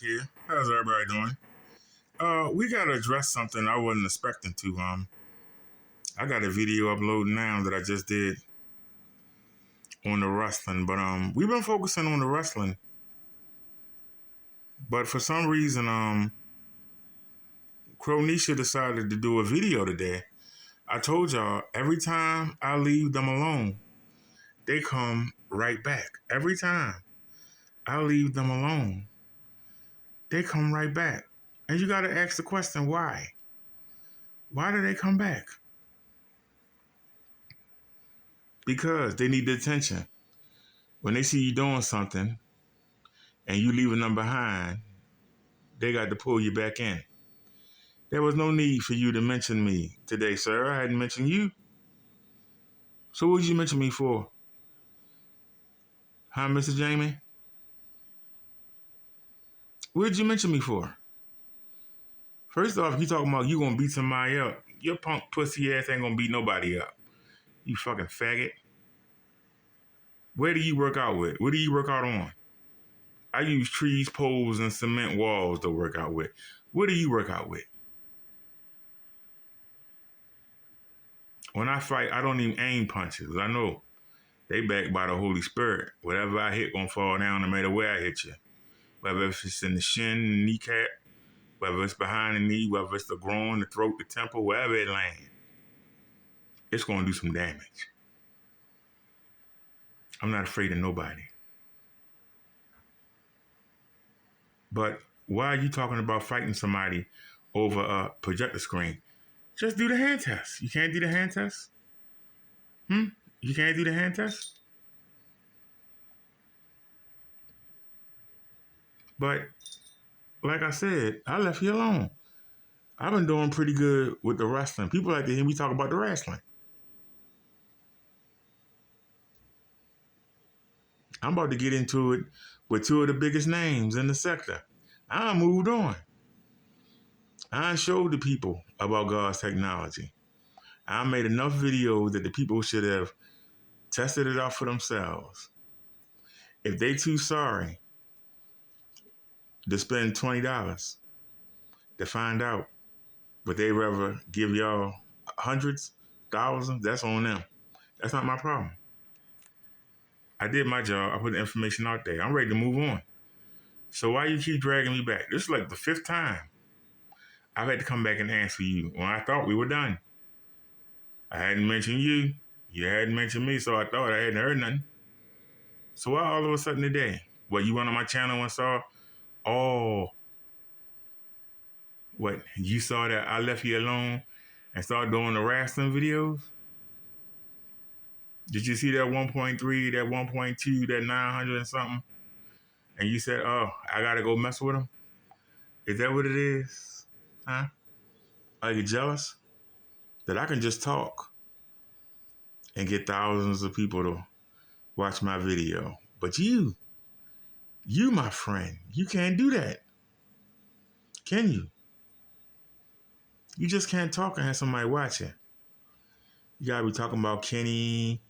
here. How's everybody doing? We gotta address something I wasn't expecting to. I got a video uploading now that I just did on the wrestling, but we've been focusing on the wrestling. But for some reason, Crownisha decided to do a video today. I told y'all, every time I leave them alone, they come right back. Every time I leave them alone, they come right back. And you gotta ask the question, why? Why do they come back? Because they need the attention. When they see you doing something and you leaving them behind, they got to pull you back in. There was no need for you to mention me today, sir. I hadn't mentioned you. So what did you mention me for? Huh, Mr. Jamie? What did you mention me for? First off, you talking about you gonna beat somebody up. Your punk pussy ass ain't gonna beat nobody up. You fucking faggot. Where do you work out with? What do you work out on? I use trees, poles, and cement walls to work out with. What do you work out with? When I fight, I don't even aim punches. I know they backed by the Holy Spirit. Whatever I hit gonna fall down no matter where I hit you. Whether it's in the shin, the kneecap, whether it's behind the knee, whether it's the groin, the throat, the temple, wherever it lands, it's gonna do some damage. I'm not afraid of nobody. But why are you talking about fighting somebody over a projector screen? Just do the hand test. You can't do the hand test? You can't do the hand test? But like I said, I left you alone. I've been doing pretty good with the wrestling. People like to hear me talk about the wrestling. I'm about to get into it with two of the biggest names in the sector. I moved on. I showed the people about God's technology. I made enough videos that the people should have tested it out for themselves. If they too sorry to spend $20 to find out, but they rather give y'all hundreds, thousands, that's on them. That's not my problem. I did my job. I put the information out there. I'm ready to move on. So why you keep dragging me back? This is like the 5th time I've had to come back and answer you when I thought we were done. I hadn't mentioned you. You hadn't mentioned me, so I thought I hadn't heard nothing. So why all of a sudden today? Well, you went on my channel and saw, you saw that I left you alone and started doing the wrestling videos? Did you see that 1.3, that 1.2, that 900 and something? And you said, I gotta go mess with them? Is that what it is? Huh? Are you jealous? That I can just talk and get thousands of people to watch my video. But you, my friend, you can't do that. Can you? You just can't talk and have somebody watching. You gotta be talking about Kenny,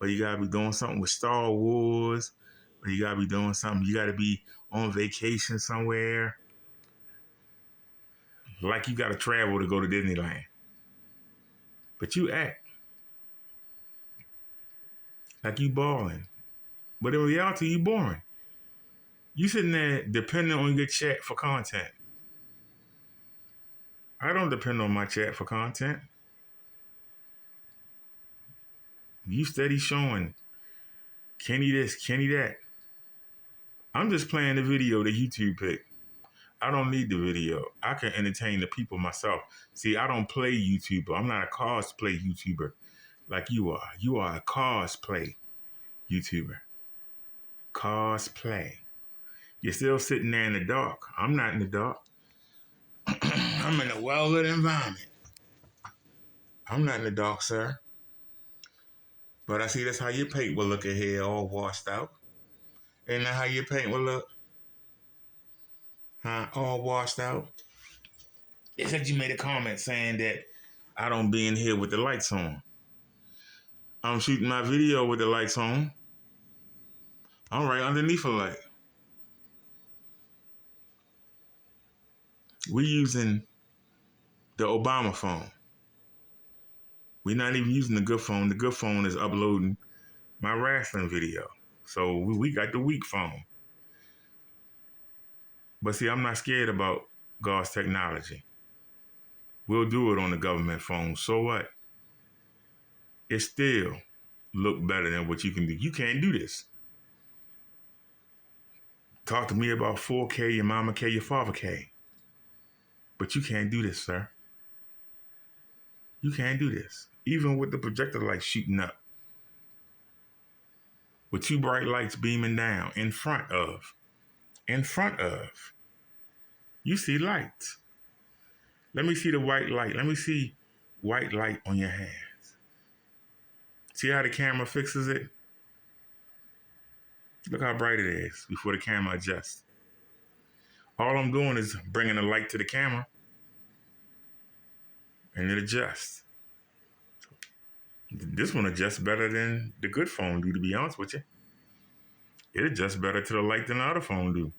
or you gotta be doing something with Star Wars, or you gotta be doing something, you gotta be on vacation somewhere. Like you gotta travel to go to Disneyland. But you act like you balling. But in reality, you boring. You sitting there depending on your chat for content. I don't depend on my chat for content. You steady showing Kenny this, Kenny that. I'm just playing the video that YouTube picked. I don't need the video. I can entertain the people myself. See, I don't play YouTuber. I'm not a cosplay YouTuber like you are. You are a cosplay YouTuber. Cosplay. You're still sitting there in the dark. I'm not in the dark. I'm in a well-lit environment. I'm not in the dark, sir. But I see that's how your paint will look ahead, all washed out. Isn't that how your paint will look? Huh? All washed out. It said you made a comment saying that I don't be in here with the lights on. I'm shooting my video with the lights on. I'm right underneath a light. We're using the Obama phone. We're not even using the good phone. The good phone is uploading my wrestling video. So we got the weak phone. But see, I'm not scared about God's technology. We'll do it on the government phone. So what? It still look better than what you can do. You can't do this. Talk to me about 4K, your mama K, your father K. But you can't do this, sir. You can't do this. Even with the projector light shooting up. With two bright lights beaming down in front of. You see lights. Let me see the white light. Let me see white light on your hands. See how the camera fixes it? Look how bright it is before the camera adjusts. All I'm doing is bringing the light to the camera and it adjusts. This one adjusts better than the good phone do, to be honest with you. It adjusts better to the light than the other phone do.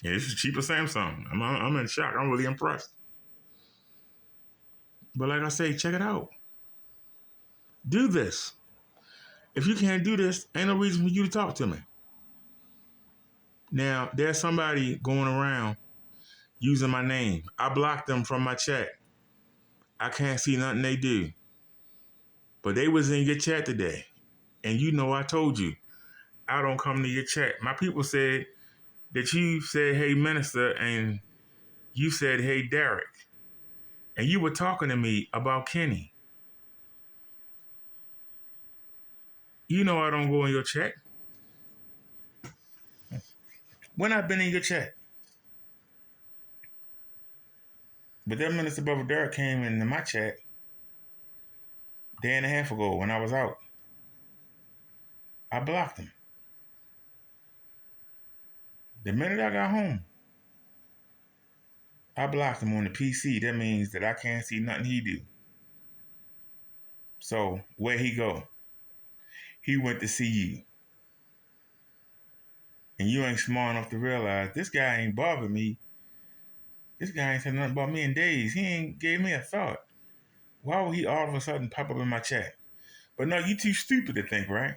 Yeah, this is cheaper Samsung. I'm in shock. I'm really impressed. But like I say, check it out. Do this. If you can't do this, ain't no reason for you to talk to me. Now, there's somebody going around using my name. I blocked them from my chat. I can't see nothing they do. But they was in your chat today. And you know I told you, I don't come to your chat. My people said that you said, hey, minister, and you said, hey, Derek. And you were talking to me about Kenny. You know I don't go in your chat. When I've been in your chat. But that minister brother Derek came into my chat a day and a half ago when I was out. I blocked him. The minute I got home, I blocked him on the PC. That means that I can't see nothing he do. So where he go? He went to see you. And you ain't smart enough to realize this guy ain't bothered me. This guy ain't said nothing about me in days. He ain't gave me a thought. Why would he all of a sudden pop up in my chat? But no, you too stupid to think, right?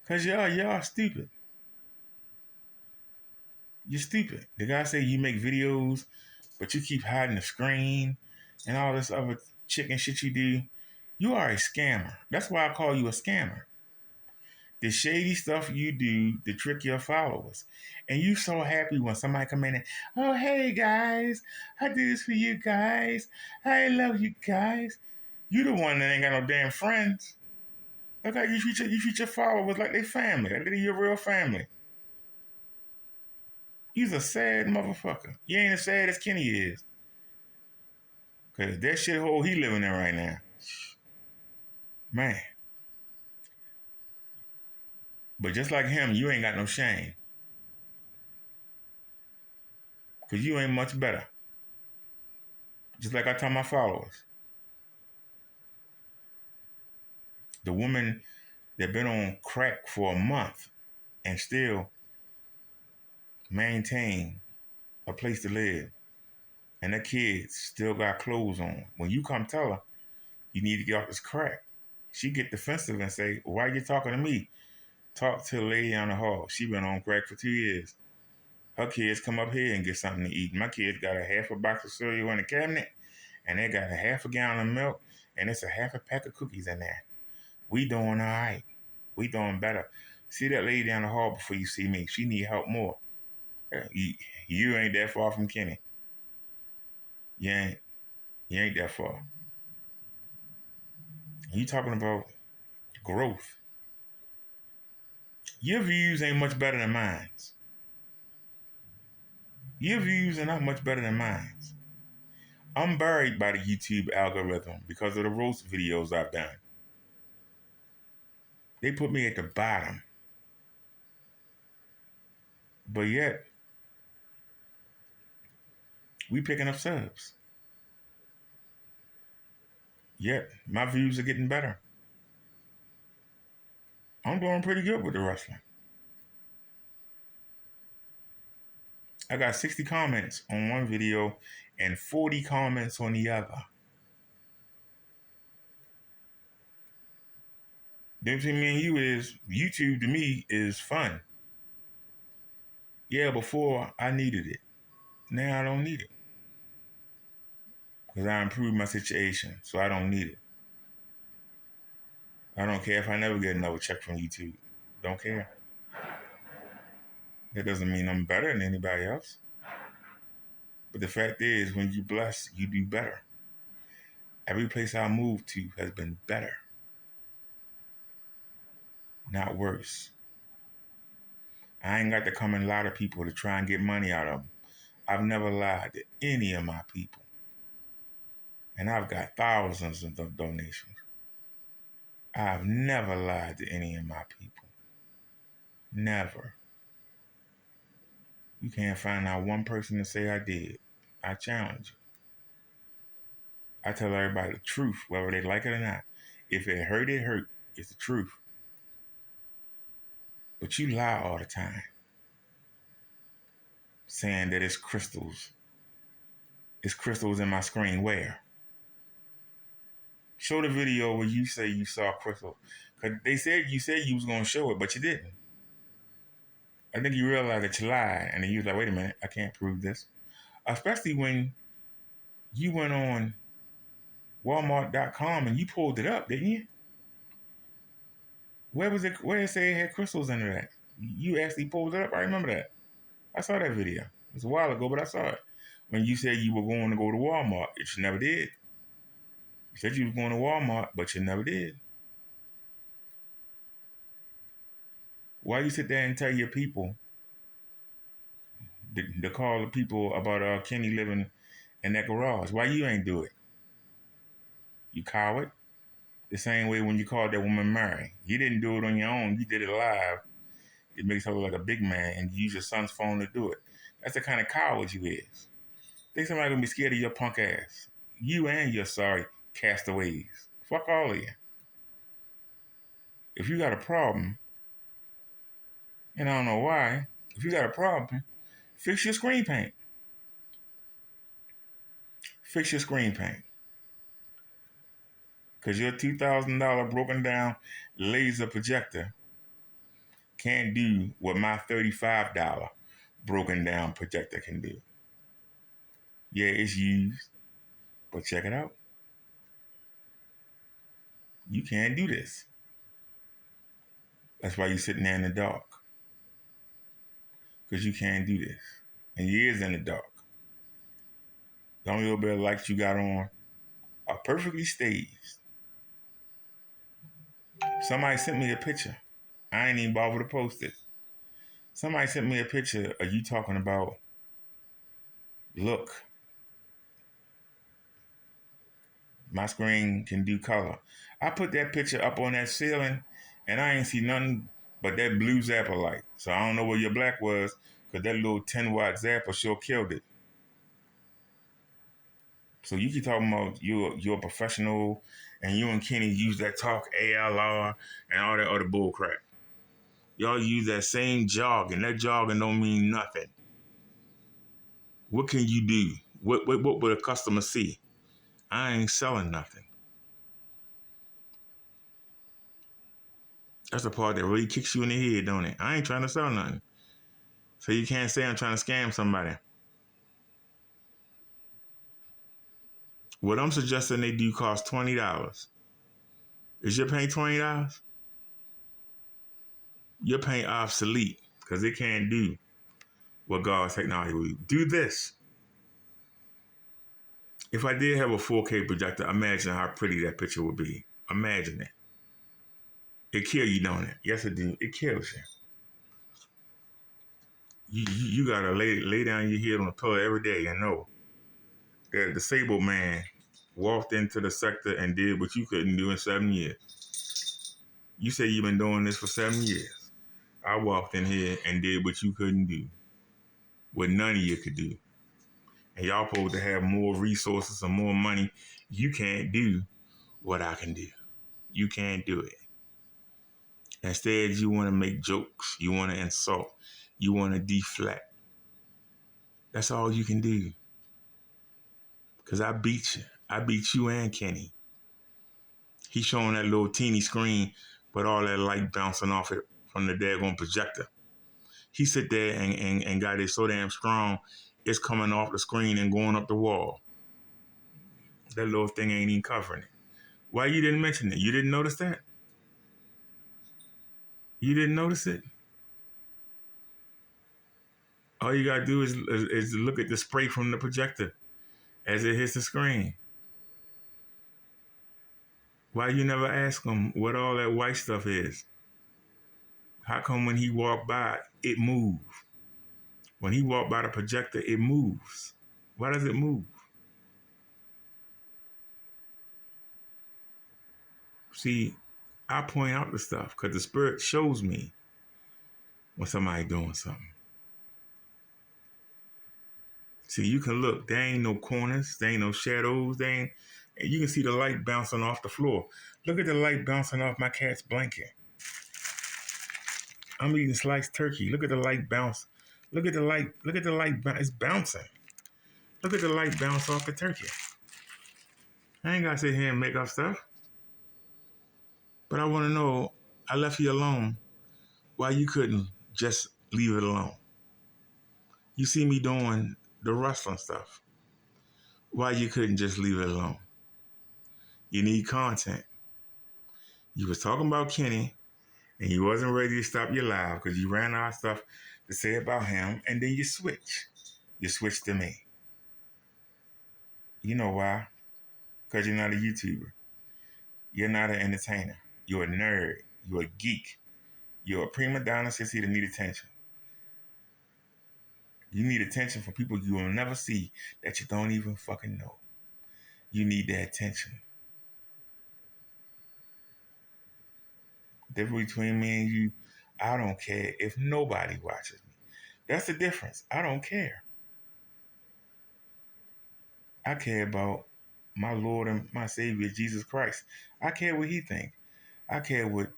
Because y'all stupid. You're stupid. The guy say you make videos, but you keep hiding the screen and all this other chicken shit you do. You are a scammer. That's why I call you a scammer. The shady stuff you do to trick your followers. And you so happy when somebody come in and, oh, hey, guys, I do this for you guys. I love you guys. You the one that ain't got no damn friends. Look how you treat your followers like they family. Like they're your real family. You's a sad motherfucker. You ain't as sad as Kenny is. Because that shithole he living in right now. Man. But just like him, you ain't got no shame. Because you ain't much better. Just like I tell my followers. The woman that been on crack for a month and still maintain a place to live. And the kids still got clothes on. When you come tell her, you need to get off this crack. She get defensive and say, why are you talking to me? Talk to the lady on the hall. She been on crack for 2 years. Her kids come up here and get something to eat. My kids got a half a box of cereal in the cabinet, and they got a half a gallon of milk, and it's a half a pack of cookies in there. We doing all right. We doing better. See that lady down the hall before you see me. She need help more. You ain't that far from Kenny. You ain't that far. You talking about growth. Your views ain't much better than mine. Your views are not much better than mine. I'm buried by the YouTube algorithm because of the roast videos I've done. They put me at the bottom. But yet, we picking up subs. Yet, my views are getting better. I'm doing pretty good with the wrestling. I got 60 comments on one video and 40 comments on the other. The difference between me and you is YouTube to me is fun. Yeah, before I needed it. Now I don't need it. Because I improved my situation, so I don't need it. I don't care if I never get another check from YouTube. Don't care. That doesn't mean I'm better than anybody else. But the fact is, when you bless, you do better. Every place I moved to has been better, not worse. I ain't got to come and lie to people to try and get money out of them. I've never lied to any of my people. And I've got thousands of donations. I've never lied to any of my people. Never. You can't find out one person to say I did. I challenge you. I tell everybody the truth, whether they like it or not. If it hurt, it hurt. It's the truth. But you lie all the time, saying that it's crystals. It's crystals in my screen. Where? Show the video where you say you saw crystals. Because you said you was going to show it, but you didn't. I think you realized that you lied, and then you was like, wait a minute, I can't prove this. Especially when you went on Walmart.com and you pulled it up, didn't you? Where was it? Where did it say it had crystals in it? You actually pulled it up. I remember that. I saw that video. It was a while ago, but I saw it. When you said you were going to go to Walmart, but you never did. You said you was going to Walmart, but you never did. Why you sit there and tell your people to call the people about Kenny living in that garage? Why you ain't do it? You coward. The same way when you called that woman Mary. You didn't do it on your own. You did it live. It makes her look like a big man, and you use your son's phone to do it. That's the kind of coward you is. Think somebody gonna be scared of your punk ass. You and your sorry castaways. Fuck all of you. If you got a problem, and I don't know why, if you got a problem, fix your screen paint. Fix your screen paint. Because your $2,000 broken down laser projector can't do what my $35 broken down projector can do. Yeah, it's used, but check it out. You can't do this. That's why you're sitting there in the dark. Because you can't do this. And you is in the dark. The only little bit of lights you got on are perfectly staged. Somebody sent me a picture. I ain't even bother to post it. Somebody sent me a picture of you talking about, look, my screen can do color. I put that picture up on that ceiling, and I ain't see nothing but that blue zapper light. So I don't know where your black was, because that little 10-watt zapper sure killed it. So you keep talking about you're a professional, and you and Kenny use that talk ALR and all that other bull crap. Y'all use that same jargon. That jargon don't mean nothing. What can you do? What would a customer see? I ain't selling nothing. That's the part that really kicks you in the head, don't it? I ain't trying to sell nothing. So you can't say I'm trying to scam somebody. What I'm suggesting they do costs $20. Is your paint $20? Your paint obsolete because it can't do what God's technology will do. This. If I did have a 4K projector, imagine how pretty that picture would be. Imagine it. It kills you, don't it? Yes, it do. It kills you. You gotta lay down your head on a pillow every day and know that a disabled man walked into the sector and did what you couldn't do in 7 years. You say you've been doing this for 7 years. I walked in here and did what you couldn't do, what none of you could do. And y'all supposed to have more resources and more money. You can't do what I can do. You can't do it. Instead, you want to make jokes. You want to insult. You want to deflect. That's all you can do. Because I beat you. I beat you and Kenny. He's showing that little teeny screen, but all that light bouncing off it from the daggone projector. He sit there and got it so damn strong, it's coming off the screen and going up the wall. That little thing ain't even covering it. Why you didn't mention it? You didn't notice that? You didn't notice it? All you gotta do is look at the spray from the projector as it hits the screen. Why you never ask him what all that white stuff is? How come when he walked by, it moved? When he walked by the projector, it moves. Why does it move? See, I point out the stuff because the spirit shows me when somebody doing something. See, you can look. There ain't no corners. There ain't no shadows. And you can see the light bouncing off the floor. Look at the light bouncing off my cat's blanket. I'm eating sliced turkey. Look at the light bounce. Look at the light. Look at the light. It's bouncing. Look at the light bounce off the turkey. I ain't got to sit here and make up stuff. But I want to know, I left you alone. Why you couldn't just leave it alone? You see me doing the rustling stuff. Why you couldn't just leave it alone? You need content. You was talking about Kenny, and you wasn't ready to stop your live because you ran out of stuff to say about him, and then you switch. You switched to me. You know why? Because you're not a YouTuber. You're not an entertainer. You're a nerd. You're a geek. You're a prima donna sissy that need attention. You need attention from people you will never see that you don't even fucking know. You need their attention. The difference between me and you, I don't care if nobody watches me. That's the difference. I don't care. I care about my Lord and my Savior, Jesus Christ. I care what he thinks. I care what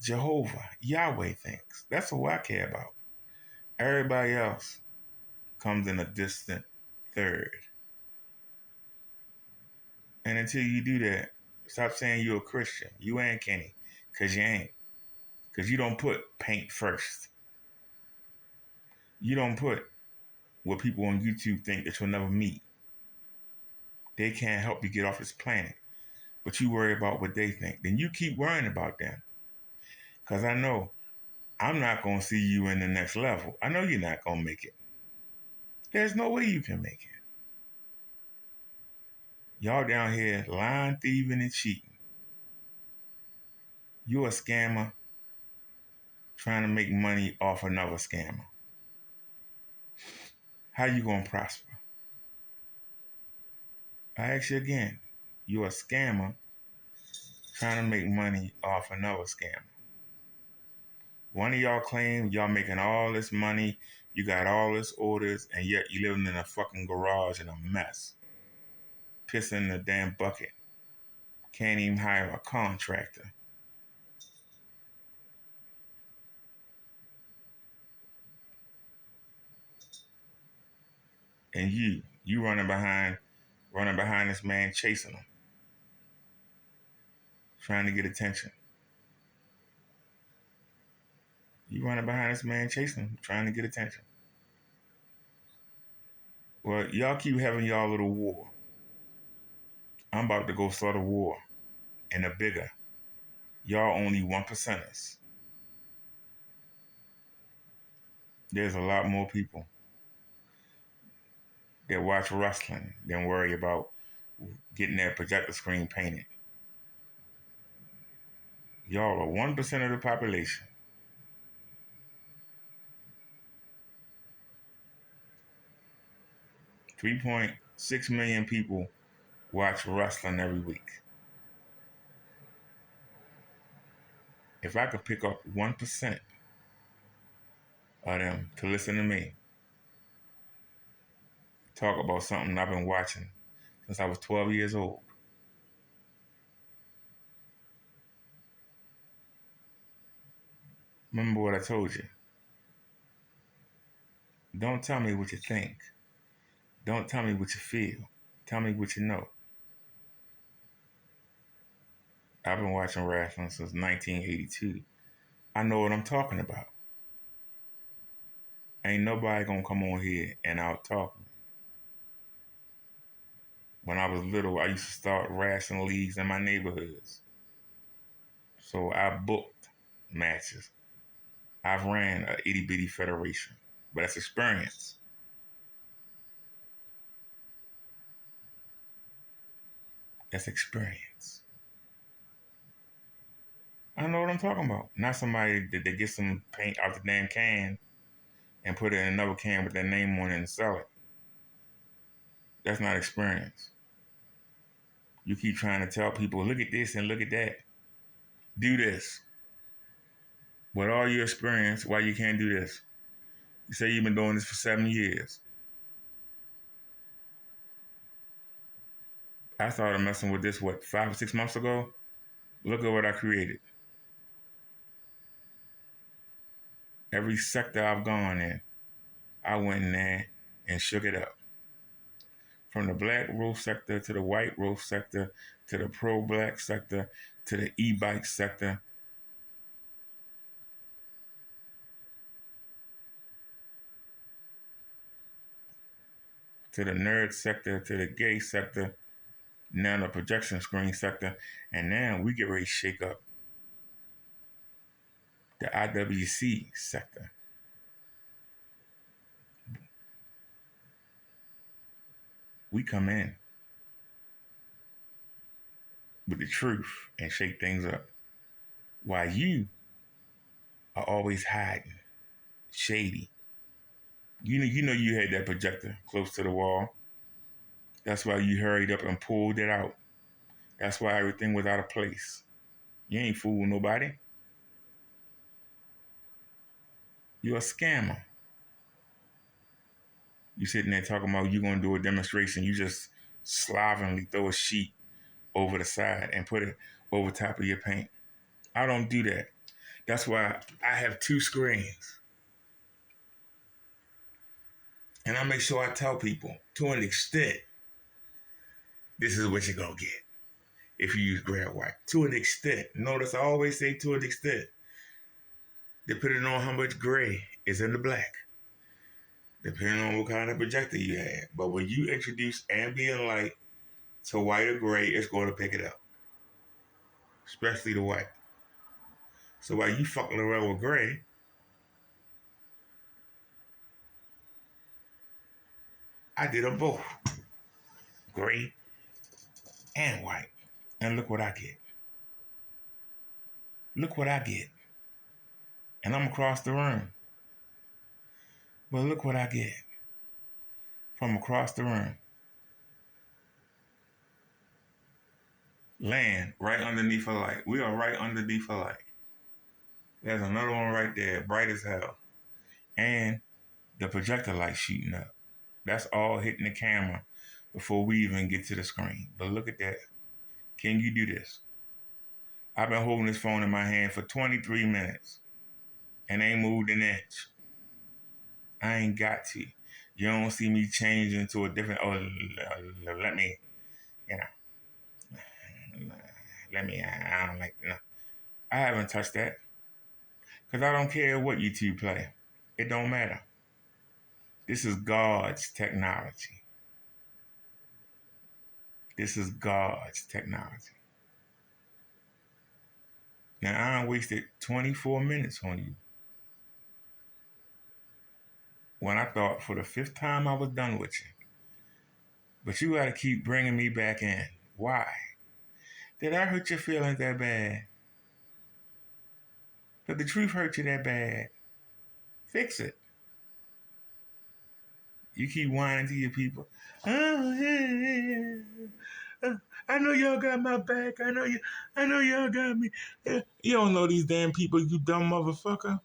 Jehovah, Yahweh thinks. That's what I care about. Everybody else comes in a distant third. And until you do that, stop saying you're a Christian. You ain't Kenny, because you ain't. Because you don't put paint first. You don't put what people on YouTube think that you'll never meet. They can't help you get off this planet. But you worry about what they think. Then you keep worrying about them. Because I know I'm not going to see you in the next level. I know you're not going to make it. There's no way you can make it. Y'all down here lying, thieving, and cheating. You're a scammer trying to make money off another scammer. How you going to prosper? I ask you again. You're a scammer trying to make money off another scammer. One of y'all claim y'all making all this money, you got all this orders, and yet you living in a fucking garage in a mess. Pissing in the damn bucket. Can't even hire a contractor. And you running behind this man, chasing him, trying to get attention. You running behind this man, chasing him, trying to get attention. Well, y'all keep having y'all little war. I'm about to go start a war, and a bigger. Y'all only 1%ers. There's a lot more people that watch wrestling than worry about getting that projector screen painted. Y'all are 1% of the population. $3.6 million people watch wrestling every week. If I could pick up 1% of them to listen to me talk about something I've been watching since I was 12 years old, remember what I told you. Don't tell me what you think. Don't tell me what you feel. Tell me what you know. I've been watching wrestling since 1982. I know what I'm talking about. Ain't nobody gonna come on here and out talk me. When I was little, I used to start wrestling leagues in my neighborhoods. So I booked matches. I've ran a itty bitty federation, but that's experience. That's experience. I know what I'm talking about. Not somebody that they get some paint out the damn can and put it in another can with their name on it and sell it. That's not experience. You keep trying to tell people, look at this and look at that. Do this. With all your experience, why you can't do this? You say you've been doing this for 7 years. I started messing with this, 5 or 6 months ago? Look at what I created. Every sector I've gone in, I went in there and shook it up. From the black roof sector to the white roof sector to the pro-black sector to the e-bike sector. To the nerd sector, to the gay sector, now the projection screen sector, and now we get ready to shake up the IWC sector. We come in with the truth and shake things up, while you are always hiding, shady. You know you had that projector close to the wall. That's why you hurried up and pulled it out. That's why everything was out of place. You ain't fooling nobody. You're a scammer. You sitting there talking about you gonna do a demonstration. You just slovenly throw a sheet over the side and put it over top of your paint. I don't do that. That's why I have 2 screens. And I make sure I tell people, to an extent, this is what you're gonna get if you use gray or white. To an extent. Notice I always say to an extent. Depending on how much gray is in the black. Depending on what kind of projector you have. But when you introduce ambient light to white or gray, it's going to pick it up. Especially the white. So while you fucking around with gray, I did them both. Gray and white. And look what I get. Look what I get. And I'm across the room. But look what I get from across the room. Land right underneath a light. We are right underneath a light. There's another one right there, bright as hell. And the projector light shooting up. That's all hitting the camera before we even get to the screen. But look at that. Can you do this? I've been holding this phone in my hand for 23 minutes and ain't moved an inch. I ain't got to. You don't see me change into a different, let me, I don't like, no. I haven't touched that. Because I don't care what YouTube play. It don't matter. This is God's technology. This is God's technology. Now, I wasted 24 minutes on you. When I thought for the 5th time I was done with you. But you got to keep bringing me back in. Why? Did I hurt your feelings that bad? Did the truth hurt you that bad? Fix it. You keep whining to your people. Oh, yeah. I know y'all got my back. I know y'all got me. You don't know these damn people, you dumb motherfucker.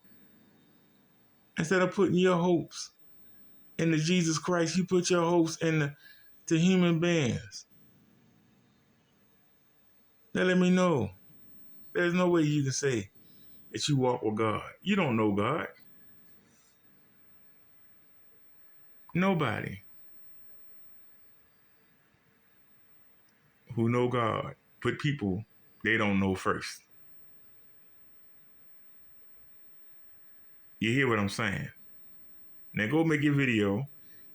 Instead of putting your hopes in the Jesus Christ, you put your hopes in the human beings. Now let me know. There's no way you can say that you walk with God. You don't know God. Nobody. who know God put people they don't know first. You hear what I'm saying? Now go make your video,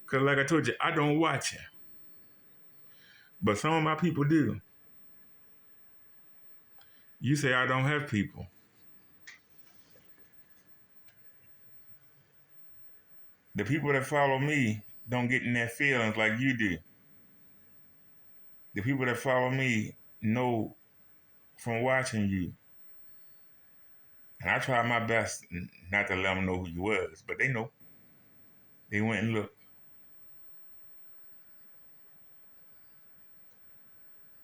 because like I told you, I don't watch it. But some of my people do. You say I don't have people. The people that follow me don't get in their feelings like you do. The people that follow me know from watching you. And I tried my best not to let them know who you was, but they know. They went and looked.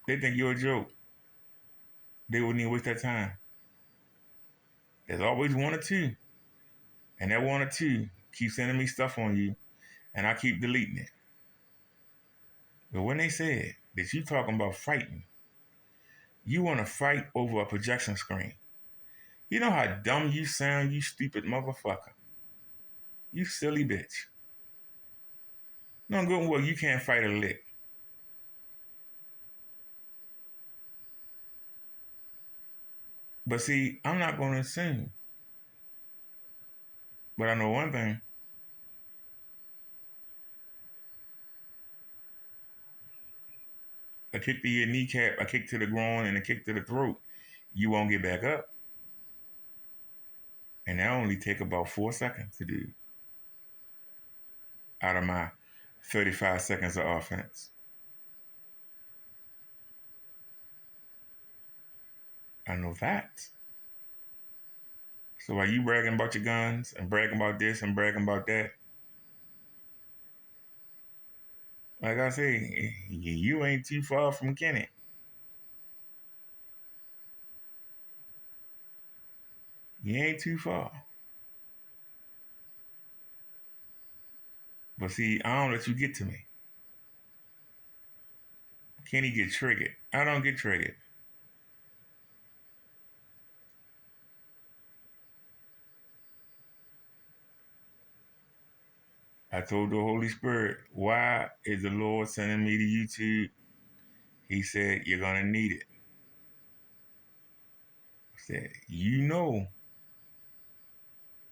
They think you're a joke. They wouldn't even waste their time. There's always one or two. And that one or two keep sending me stuff on you, and I keep deleting it. But when they said that you talking about fighting, you want to fight over a projection screen. You know how dumb you sound, you stupid motherfucker. You silly bitch. No good work, you can't fight a lick. But see, I'm not going to assume. But I know one thing. A kick to your kneecap, a kick to the groin, and a kick to the throat, you won't get back up. And that only take about 4 seconds to do out of my 35 seconds of offense. I know that. So while you bragging about your guns and bragging about this and bragging about that, like I say, you ain't too far from Kenny. You ain't too far. But see, I don't let you get to me. Kenny get triggered. I don't get triggered. I told the Holy Spirit, why is the Lord sending me to YouTube? He said, you're going to need it. I said, you know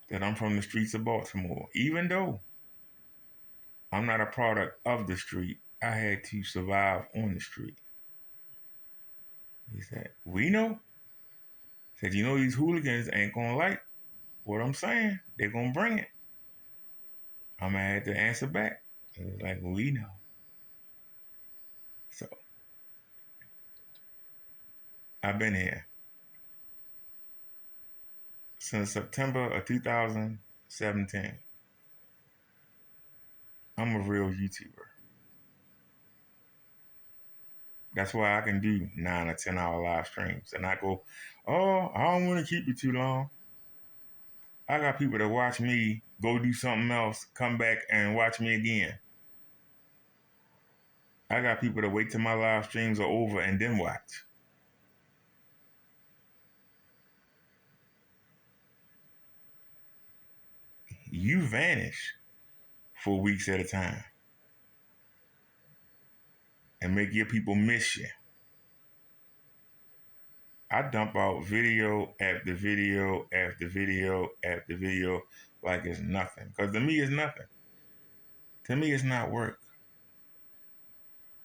that I'm from the streets of Baltimore. Even though I'm not a product of the street, I had to survive on the street. He said, we know. He said, you know these hooligans ain't going to like what I'm saying. They're going to bring it. I'm going to have to answer back. He was like, we know. So, I've been here since September of 2017. I'm a real YouTuber. That's why I can do 9 or 10 hour live streams. And I go, oh, I don't want to keep you too long. I got people that watch me go do something else, come back and watch me again. I got people that wait till my live streams are over and then watch. You vanish for weeks at a time and make your people miss you. I dump out video after video after video after video like it's nothing. Because to me, it's nothing. To me, it's not work.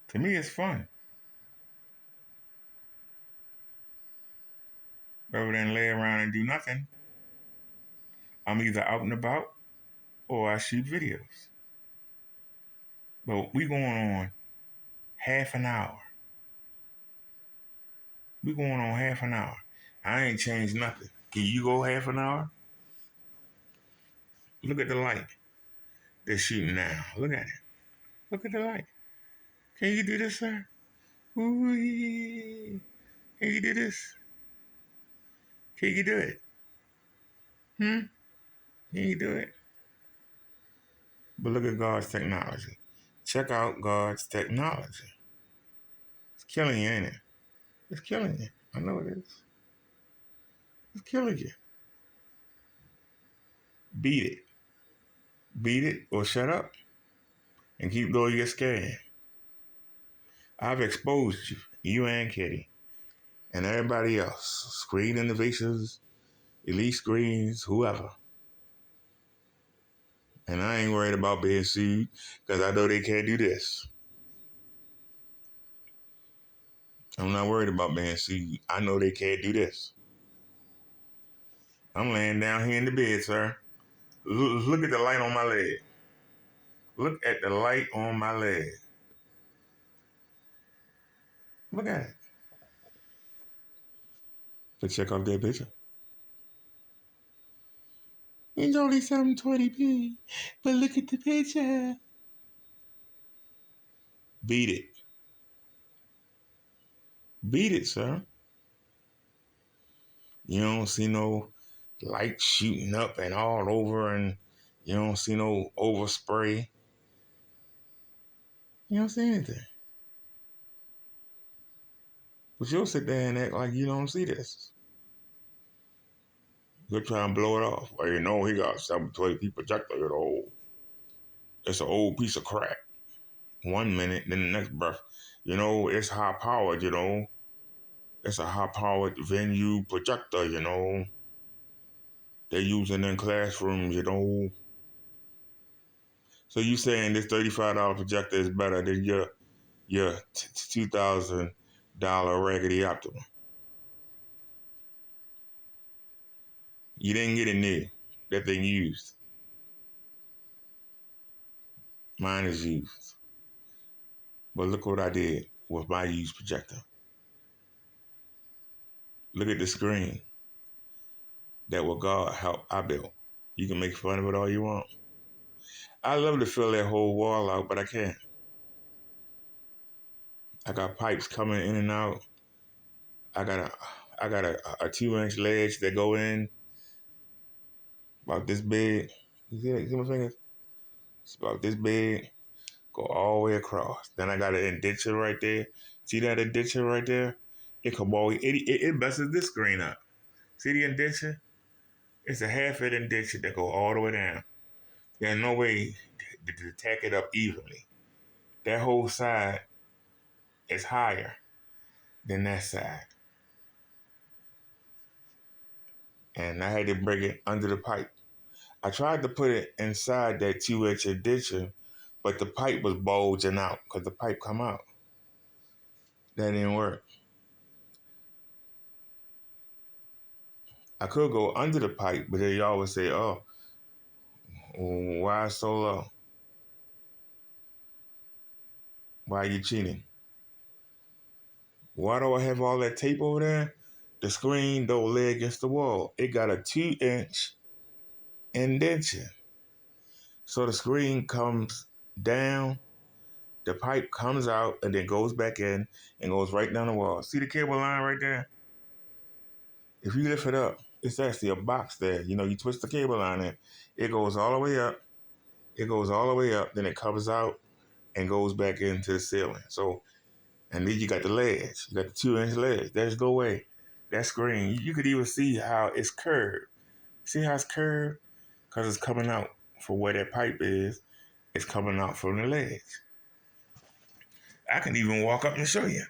To me, it's fun. Rather than lay around and do nothing, I'm either out and about or I shoot videos. But we going on half an hour. We going on half an hour. I ain't changed nothing. Can you go half an hour? Look at the light they're shooting now. Look at it. Look at the light. Can you do this, sir? Ooh-wee. Can you do this? Can you do it? Can you do it? But look at God's technology. Check out God's technology. It's killing you, ain't it? It's killing you. I know it is. It's killing you. Beat it. Beat it or shut up. And keep doing your scared. I've exposed you You and Kitty. And everybody else. Screen innovations, elite screens, whoever. And I ain't worried about being sued because I know they can't do this. I'm not worried about being sued. I know they can't do this. I'm laying down here in the bed, sir. Look at the light on my leg. Look at the light on my leg. Look at it. But check out that picture. It's only 720p, but look at the picture. Beat it. Beat it, sir. You don't see no light shooting up and all over, and you don't see no overspray. You don't see anything. But you'll sit there and act like you don't see this. You'll try and blow it off. Well, you know, he got 720p projector, you know. It's an old piece of crap. 1 minute, then the next breath. You know, it's high powered, you know. It's a high powered venue projector, you know. They're using in classrooms, you know. So you saying this $35 projector is better than your $2,000 raggedy Optima? You didn't get it new. That thing used. Mine is used. But look what I did with my used projector. Look at the screen that what God helped I built. You can make fun of it all you want. I love to fill that whole wall out, but I can't. I got pipes coming in and out. I got a 2-inch ledge that go in about this big. You see my fingers? It's about this big. Go all the way across. Then I got an indenture right there. See that indenture right there? It come all it messes this screen up. See the indenture? It's a half-inch indenture that go all the way down. There's no way to tack it up evenly. That whole side is higher than that side. And I had to bring it under the pipe. I tried to put it inside that 2-inch indenture, but the pipe was bulging out because the pipe come out. That didn't work. I could go under the pipe, but they always say, oh, why so low? Why are you cheating? Why do I have all that tape over there? The screen don't lay against the wall. It got a 2-inch indentation. So the screen comes down, the pipe comes out, and then goes back in and goes right down the wall. See the cable line right there? If you lift it up, it's actually a box there. You know, you twist the cable line in. It goes all the way up. It goes all the way up. Then it comes out and goes back into the ceiling. So, and then you got the ledge. You got the 2-inch ledge. There's no way. That screen, you could even see how it's curved. See how it's curved? Because it's coming out for where that pipe is. It's coming out from the ledge. I can even walk up and show you.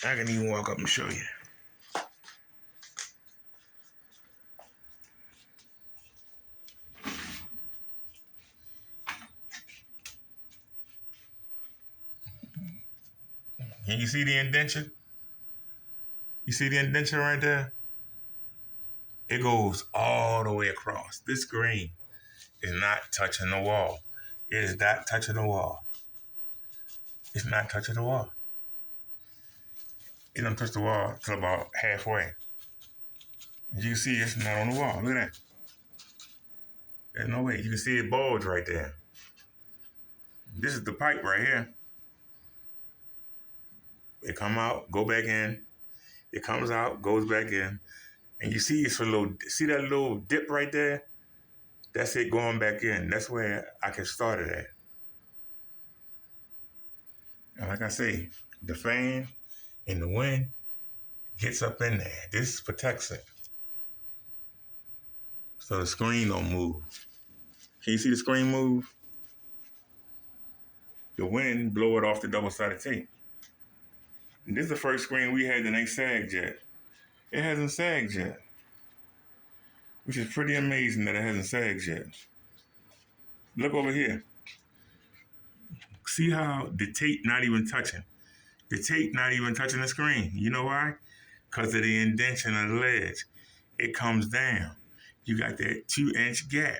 I can even walk up and show you. Can you see the indentation? You see the indentation right there? It goes all the way across. This screen is not touching the wall. It is not touching the wall. It's not touching the wall. It don't touch the wall till about halfway. As you can see, it's not on the wall. Look at that. There's no way. You can see it bulge right there. This is the pipe right here. It come out, go back in. It comes out, goes back in. And you see it's a little, see that little dip right there? That's it going back in. That's where I can start it at. And like I say, the fan and the wind gets up in there. This protects it. So the screen don't move. Can you see the screen move? the wind blow it off the double-sided tape. And this is the first screen we had that ain't sagged yet. It hasn't sagged yet, which is pretty amazing that it hasn't sagged yet. Look over here. See how the tape not even touching. The tape not even touching the screen. You know why? Because of the indentation of the ledge. It comes down. You got that 2-inch gap.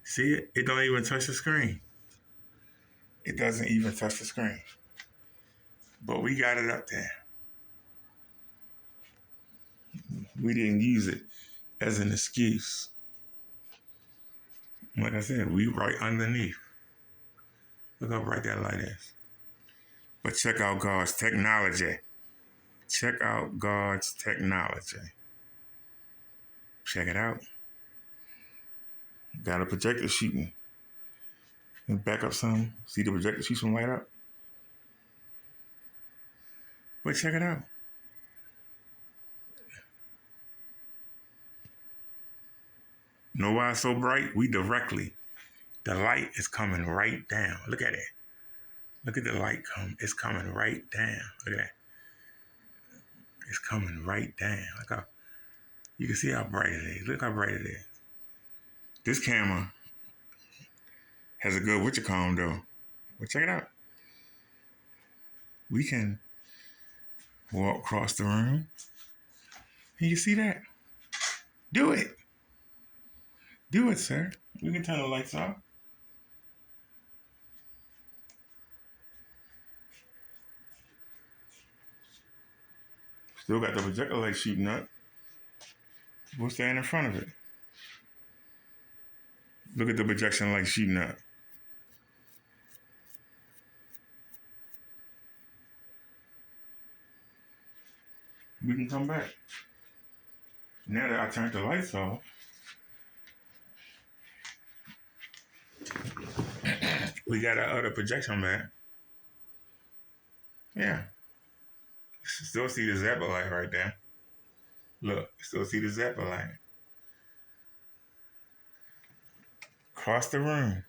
See it? It don't even touch the screen. It doesn't even touch the screen. But we got it up there. We didn't use it as an excuse. Like I said, we right underneath. Look how bright that light is. But check out God's technology. Check out God's technology. Check it out. Got a projector shooting. And back up some. See the projector shoot some light up? But check it out. Know why it's so bright? The light is coming right down. Look at it. Look at the light come. It's coming right down. Look at that. It's coming right down. Look how, you can see how bright it is. Look how bright it is. This camera has a good witcher-comb though. But check it out. We can walk across the room. And you see that? Do it. Do it, sir. We can turn the lights off. Still got the projector light shooting up. We'll stand in front of it. Look at the projection light shooting up. We can come back. Now that I turned the lights off, we got our other projection back. Yeah. Still see the Zappa light right there. Look, still see the Zappa light. Across the room.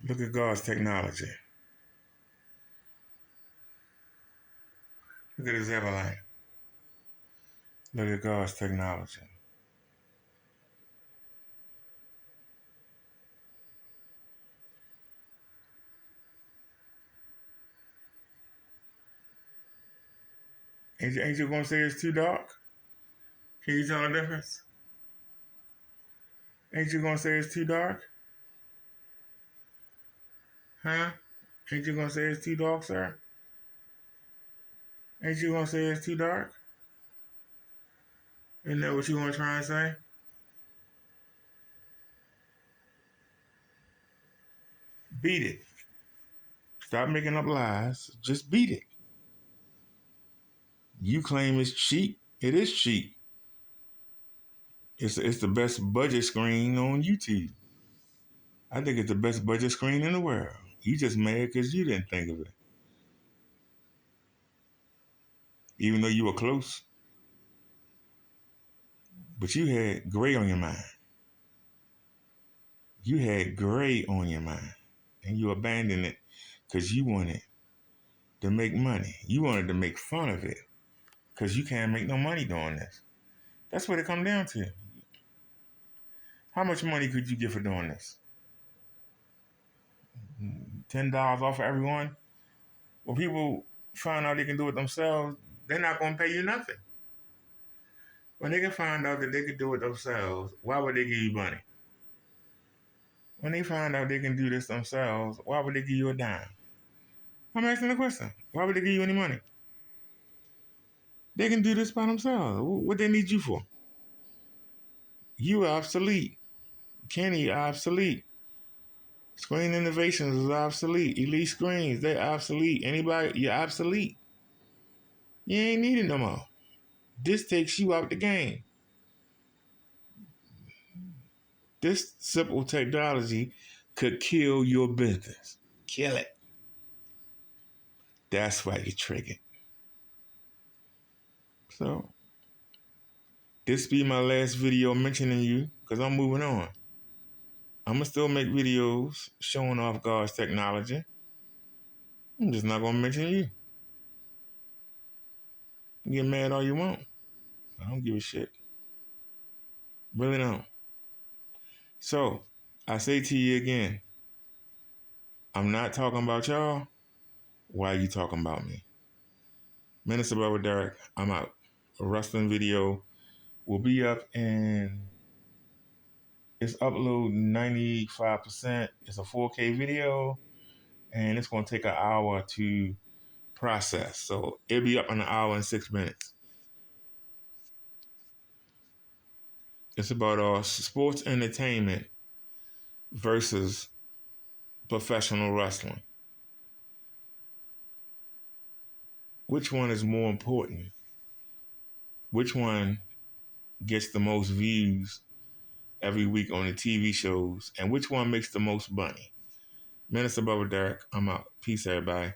Look at God's technology. Look at the Zappa light. Look at God's technology. Ain't you gonna say it's too dark? Can you tell the difference? Ain't you gonna say it's too dark? Huh? Ain't you gonna say it's too dark, sir? Ain't you gonna say it's too dark? Isn't that what you wanna try and say? Beat it. Stop making up lies. Just beat it. You claim it's cheap. It is cheap. It's the best budget screen on YouTube. I think it's the best budget screen in the world. You just mad because you didn't think of it. Even though you were close. But you had gray on your mind. You had gray on your mind. And you abandoned it because you wanted to make money. You wanted to make fun of it because you can't make no money doing this. That's what it comes down to. How much money could you get for doing this? $10 off for everyone? When people find out they can do it themselves, they're not going to pay you nothing. When they can find out that they can do it themselves, why would they give you money? When they find out they can do this themselves, why would they give you a dime? I'm asking the question. Why would they give you any money? They can do this by themselves. What they need you for? You are obsolete. Kenny, obsolete. Screen Innovations is obsolete. Elite Screens, they're obsolete. Anybody, you're obsolete. You ain't needed no more. This takes you out the game. This simple technology could kill your business. Kill it. That's why you're triggered. So, this be my last video mentioning you because I'm moving on. I'm going to still make videos showing off God's technology. I'm just not going to mention you. You get mad all you want. I don't give a shit. Really don't. So, I say to you again, I'm not talking about y'all. Why are you talking about me? Minister Brother Derek, I'm out. A wrestling video will be up in, it's upload 95%. It's a 4K video, and it's going to take an hour to process. So it'll be up in an hour and 6 minutes. It's about sports entertainment versus professional wrestling. Which one is more important? Which one gets the most views every week on the TV shows? And which one makes the most money? Minister Brother Derek, I'm out. Peace, everybody.